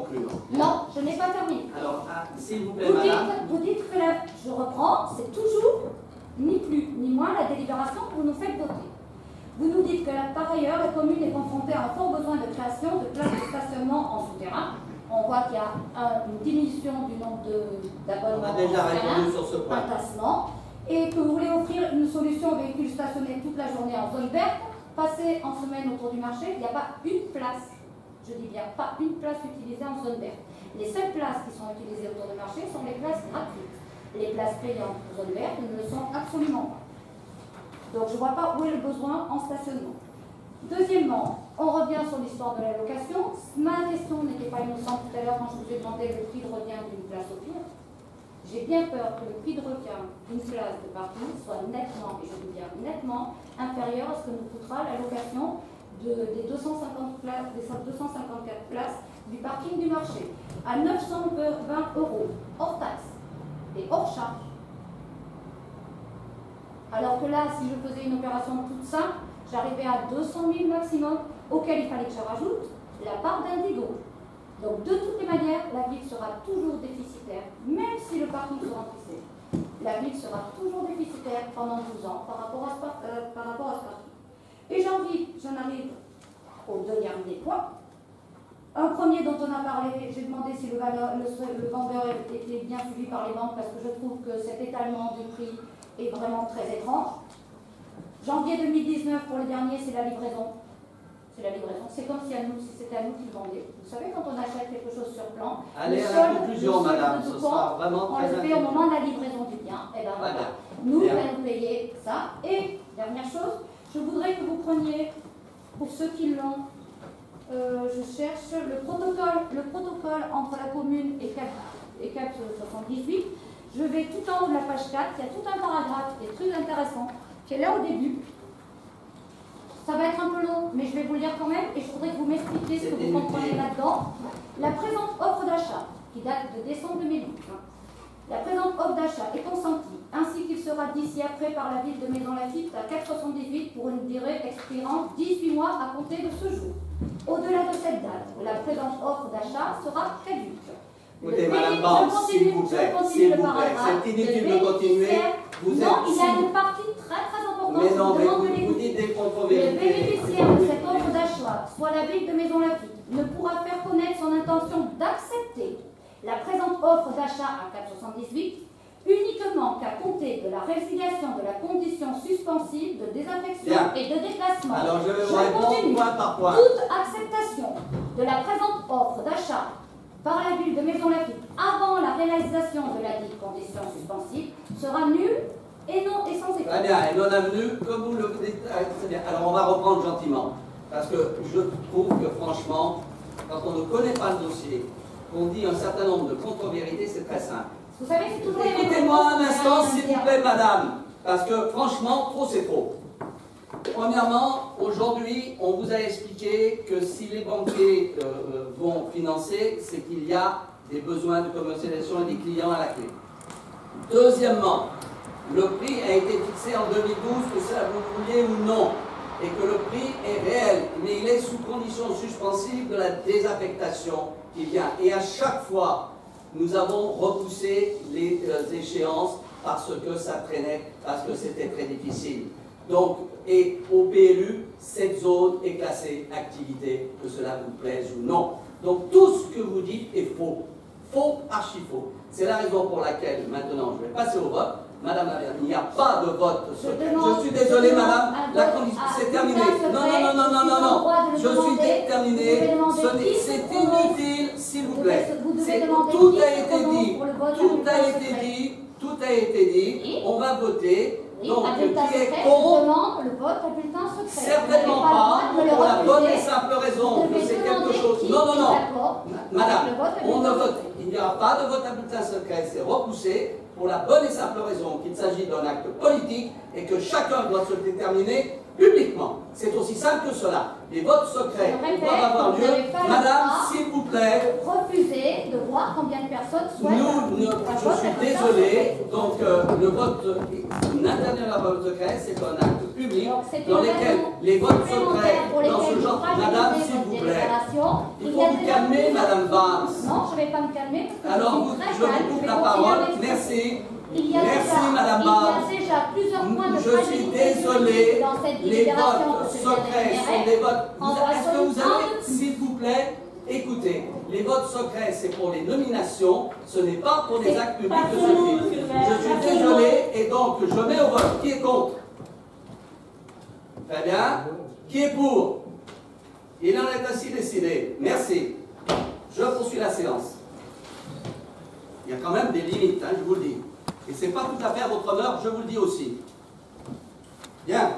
conclure. Non, je n'ai pas terminé. Alors, s'il vous plaît, madame. Vous dites que je reprends, c'est toujours ni plus ni moins la délibération que vous nous faites voter. Vous nous dites que par ailleurs, la commune est confrontée à un fort besoin de création de places de stationnement en souterrain. On voit qu'il y a une diminution du nombre d'abonnements. On a déjà répondu sur ce point. Un tassement. Et que vous voulez offrir une solution aux véhicules stationnés toute la journée en zone verte, passer en semaine autour du marché, il n'y a pas une place, je dis bien pas une place utilisée en zone verte. Les seules places qui sont utilisées autour du marché sont les places gratuites. Les places payantes en zone verte ne le sont absolument pas. Donc je ne vois pas où est le besoin en stationnement. Deuxièmement, on revient sur l'histoire de la location. Ma question n'était pas innocente tout à l'heure quand je vous ai demandé le prix de revient d'une place au pire. J'ai bien peur que le prix de revient d'une place de parking soit nettement, et je dis bien nettement, inférieur à ce que nous coûtera la location des 254 places du parking du marché, à 920 €, hors taxe et hors charge. Alors que là, si je faisais une opération toute simple, j'arrivais à 200 000 maximum, auquel il fallait que je rajoute la part d'Indigo. Donc de toutes les manières, la ville sera toujours déficitaire, même si le parking se remplissait. La ville sera toujours déficitaire pendant 12 ans par rapport à ce parking. Et j'en arrive au deux derniers points. Un premier dont on a parlé, j'ai demandé si le vendeur était bien suivi par les banques parce que je trouve que cet étalement du prix est vraiment très étrange. Janvier 2019, pour le dernier, c'est la livraison. C'est la livraison. C'est comme si c'était à nous qui le vendions. Vous savez, quand on achète quelque chose sur plan, allez à la conclusion, madame, ce sera vraiment très on le fait au moment de la livraison du bien. Et bien voilà. Nous allons payer ça. Et, dernière chose, je voudrais que vous preniez, pour ceux qui l'ont, je cherche le protocole entre la commune et CAP 78. Je vais tout en haut de la page 4, il y a tout un paragraphe qui est très intéressant, qui est là au début. Ça va être un peu long, mais je vais vous le lire quand même et je voudrais que vous m'expliquiez ce que vous comprenez là-dedans. La présente offre d'achat, qui date de décembre 2012, la présente offre d'achat est consentie, ainsi qu'il sera d'ici après par la ville de Maisons-Laffitte à 478 pour une durée expirant 18 mois à compter de ce jour. Au-delà de cette date, la présente offre d'achat sera caduque. Écoutez, madame Banque, s'il vous plaît, c'est inutile de continuer. Non, il y a une partie très importante. Mais non, mais vous dites des contre-vérités. Le bénéficiaire de cette offre d'achat, soit la ville de Maisons-Laffitte, ne pourra faire connaître son intention d'accepter la présente offre d'achat à 478 uniquement qu'à compter de la résiliation de la condition suspensive de désaffection et de déplacement. Alors je vais vous répondre point par point. Toute acceptation de la présente offre d'achat par la ville de Maisons-Laffitte avant la réalisation de la dite condition suspensive sera nulle et sans effet. Très bien, et non avenue, comme vous le dites, c'est bien. Alors on va reprendre gentiment, parce que je trouve que franchement, quand on ne connaît pas le dossier, qu'on dit un certain nombre de contre-vérités, c'est très simple. Vous savez, c'est toujours les mêmes. Écoutez-moi un instant, s'il vous plaît, madame, parce que franchement, trop c'est trop. Premièrement, aujourd'hui, on vous a expliqué que si les banquiers vont financer, c'est qu'il y a des besoins de commercialisation et des clients à la clé. Deuxièmement, le prix a été fixé en 2012, que ça vous vouliez ou non, et que le prix est réel, mais il est sous condition suspensive de la désaffectation qui vient. Et à chaque fois, nous avons repoussé les échéances parce que ça traînait, parce que c'était très difficile. Donc, et au PLU, cette zone est classée activité, que cela vous plaise ou non. Donc tout ce que vous dites est faux. Faux, archi faux. C'est la raison pour laquelle, maintenant, je vais passer au vote. Madame la maire, il n'y a pas de vote secret. Je suis désolé, madame, la condition, c'est terminé. Non. Je suis terminé. C'est inutile, s'il vous plaît. Tout a été dit. On va voter. Donc, qui est contre, certainement pas, pour la bonne et simple raison que c'est quelque chose. Non. Madame, on ne vote. Il n'y aura pas de vote à bulletin secret, c'est repoussé pour la bonne et simple raison qu'il s'agit d'un acte politique et que chacun doit se déterminer publiquement. C'est aussi simple que cela. Les votes secrets doivent avoir lieu. Madame, s'il vous plaît. Refuser de voir combien de personnes souhaitent. Je suis désolé. Donc, le vote n'interdire le vote secret, c'est un acte public dans lequel les votes secrets, dans ce genre. Madame, s'il vous plaît. Il faut vous calmer, Madame Barnes. Non, je ne vais pas me calmer. Alors, je vous coupe la parole. Merci. Merci, Madame Barnes. Il y a déjà plusieurs points de Je suis désolé. Les votes secrets sont des votes. Est-ce que vous avez, s'il vous plaît, écoutez, les votes secrets, c'est pour les nominations, ce n'est pas pour les actes publics de ce type. Je suis désolé, et donc je mets au vote. Qui est contre? Très bien. Qui est pour? Il en est ainsi décidé. Merci. Je poursuis la séance. Il y a quand même des limites, hein, je vous le dis. Et ce n'est pas tout à fait à votre honneur, je vous le dis aussi. Bien.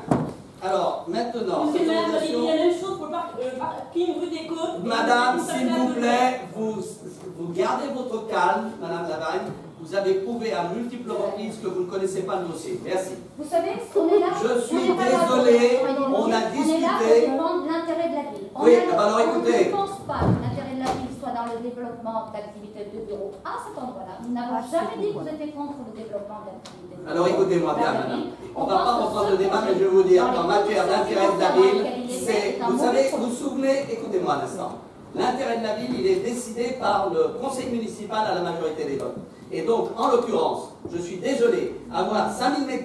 Alors, maintenant... Monsieur le maire, il y a la même chose pour le parking rue des Côtes. Madame, s'il vous plaît, vous gardez votre calme, Madame Lavagne. Vous avez prouvé à multiples reprises que vous ne connaissez pas le dossier. Merci. Vous savez, on est là. Je suis désolé, on a discuté. On est là pour défendre l'intérêt de la ville. Oui, alors écoutez. On ne pense pas que l'intérêt de la ville soit dans le développement d'activités de bureau à cet endroit-là. Nous n'avons jamais dit que vous étiez contre le développement d'activités. Alors écoutez-moi bien, madame. On ne va pas reprendre le débat, mais je vais vous dire qu'en matière d'intérêt de la ville, c'est. Vous savez, vous vous souvenez, écoutez-moi un instant. L'intérêt de la ville, il est décidé par le conseil municipal à la majorité des votes. Et donc, en l'occurrence, je suis désolé, avoir 5000 mètres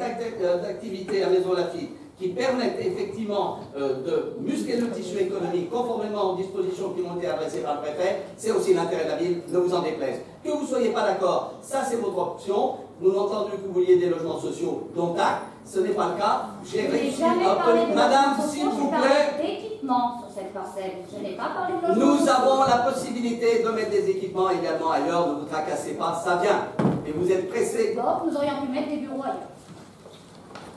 d'activité à Maison Lafitte qui permettent effectivement de muscler le tissu économique conformément aux dispositions qui ont été adressées par le préfet, c'est aussi l'intérêt de la ville, ne vous en déplaise. Que vous ne soyez pas d'accord, ça c'est votre option. Nous avons entendu que vous vouliez des logements sociaux, donc acte, ce n'est pas le cas. J'ai réussi à obtenir. Madame, s'il vous plaît. D'équipement sur cette parcelle. Je n'ai pas parlé de logements. Nous avons la possibilité de mettre des équipements également ailleurs, ne vous tracassez pas, ça vient. Et vous êtes pressés. Donc, nous aurions pu mettre des bureaux ailleurs.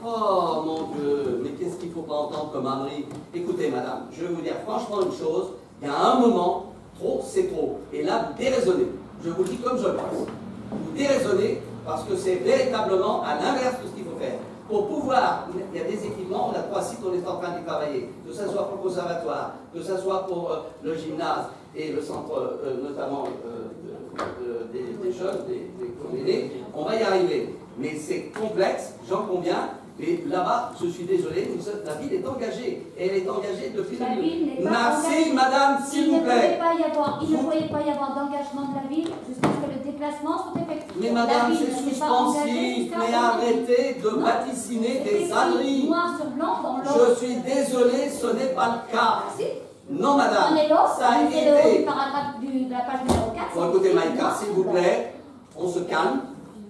Oh mon Dieu, mais qu'est-ce qu'il ne faut pas entendre comme ânerie? Écoutez, madame, je vais vous dire franchement une chose, il y a un moment, trop, c'est trop. Et là, vous déraisonnez. Je vous le dis comme je le pense. Vous déraisonnez parce que c'est véritablement à l'inverse de ce qu'il faut faire. Pour pouvoir, il y a des équipements, on a 3 sites, on est en train d'y travailler, que ce soit pour le conservatoire, que ce soit pour le gymnase et le centre, notamment des jeunes, des combinés, on va y arriver. Mais c'est complexe, j'en conviens. Et là-bas, je suis désolé, la ville est engagée. Et elle est engagée depuis le début. Merci, madame, s'il vous plaît. Il ne pouvait pas y avoir d'engagement de la ville jusqu'à ce que le déplacement soit effectué. Mais madame, c'est suspensif. Mais arrêtez de vaticiner des âneries. Noir sur blanc dans je suis désolé, ce n'est pas le cas. Merci. Non, madame. On est là, ça a été. Le haut du paragraphe de la page numéro 4. Bon, écoutez, Maïka, s'il vous plaît, on se calme.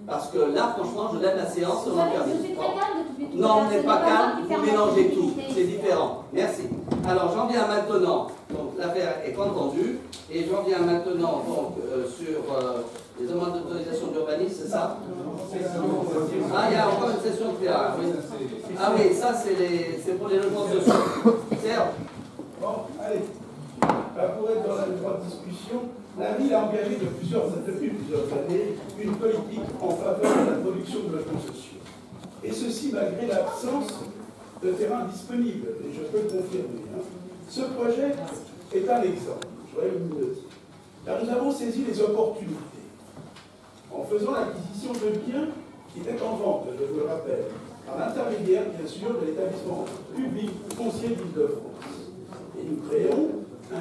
Parce que là, franchement, je lève la séance sur l'interdit. Je suis très calme de toute Non, on n'est pas calme, vous mélangez tout. C'est différent. Merci. Alors, j'en viens maintenant. Donc, l'affaire est entendue. Et j'en viens maintenant donc, sur les demandes d'autorisation d'urbanisme, c'est ça? Ah, il y a encore une session de théâtre. Oui. Ah oui, ça, c'est pour les logements sociaux. Serge. Bon, allez. Pour être dans la grande discussion, la ville a engagé depuis plusieurs années une politique en faveur de la production de logements sociaux. Et ceci malgré l'absence de terrain disponible. Et je peux le confirmer. Hein. Ce projet est un exemple. Car nous avons saisi les opportunités. En faisant l'acquisition de biens qui étaient en vente, je vous le rappelle, par l'intermédiaire, bien sûr, de l'établissement public foncier d'Île-de-France. Et nous créons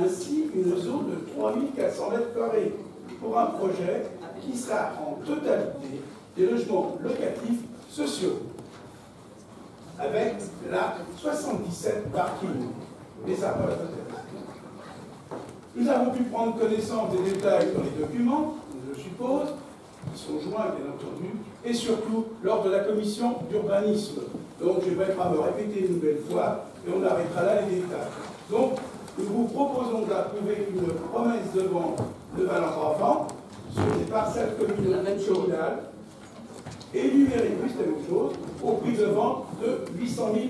ainsi une zone de 3400 m² pour un projet qui sera en totalité des logements locatifs sociaux, avec là 77 parkings. Mais ça va nous avons pu prendre connaissance des détails dans les documents, je suppose, qui sont joints bien entendu, et surtout lors de la commission d'urbanisme. Donc je ne vais pas me répéter une nouvelle fois, et on arrêtera là les détails. Donc, nous vous proposons d'approuver une promesse de vente de Valentin sur des parcelles communales énumérées, plus la même chose, au prix de vente de 800 000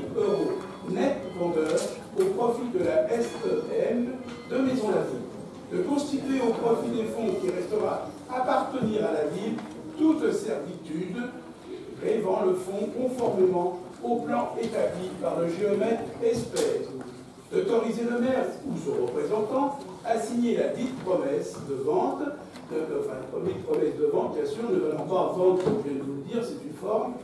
€, net vendeur, au profit de la SEM de Maison Lafitte, de constituer au profit des fonds qui restera appartenir à la ville toute servitude grevant le fonds conformément au plan établi par le géomètre expert, d'autoriser le maire ou son représentant à signer la dite promesse de vente, promesse de vente, bien sûr, ne venant pas vendre, comme je viens de vous le dire, c'est une forme,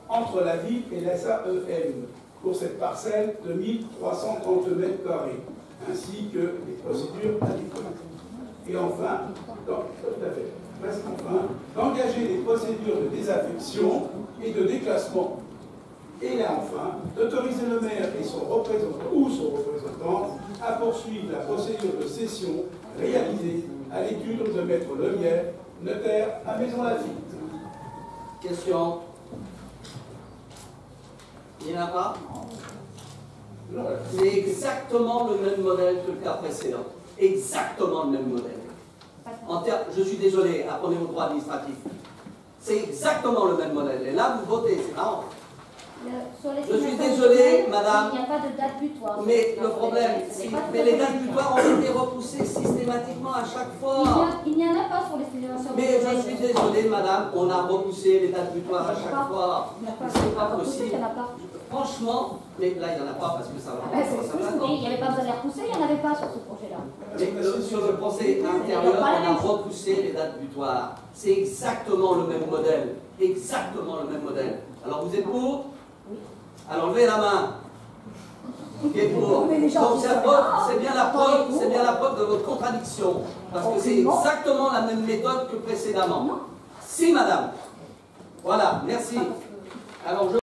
entre la ville et la SAEM, pour cette parcelle de 1330 mètres carrés, ainsi que les procédures adéquates. Et enfin, d'engager les procédures de désaffection et de déclassement. Et là, enfin, d'autoriser le maire et son représentant ou son représentant à poursuivre la procédure de cession réalisée à l'étude de Maître Lemierre, notaire à Maisons-Laffitte. Question? Il n'y en a pas? C'est exactement le même modèle que le cas précédent. Exactement le même modèle. Je suis désolé, apprenez vos droits administratifs. C'est exactement le même modèle. Et là, vous votez, c'est marrant. Je suis désolé, madame. Il n'y a pas de date butoir. Mais le problème, mais les dates butoirs ont été repoussées systématiquement à chaque fois. Il n'y en a pas sur l'estimation. Mais je suis désolé, madame, on a repoussé les dates butoirs à chaque fois. C'est pas possible. Franchement, mais là, il n'y en a pas parce que ça va. Il n'y avait pas besoin de les repousser, il n'y en avait pas sur ce projet-là. Mais sur le procès intérieur, on a repoussé les dates butoirs. C'est exactement le même modèle. Exactement le même modèle. Alors, vous êtes pour? Alors, levez la main. Qui est pour? Donc, c'est bien la preuve de votre contradiction. Parce que c'est exactement la même méthode que précédemment. Si, madame. Voilà, merci. Alors,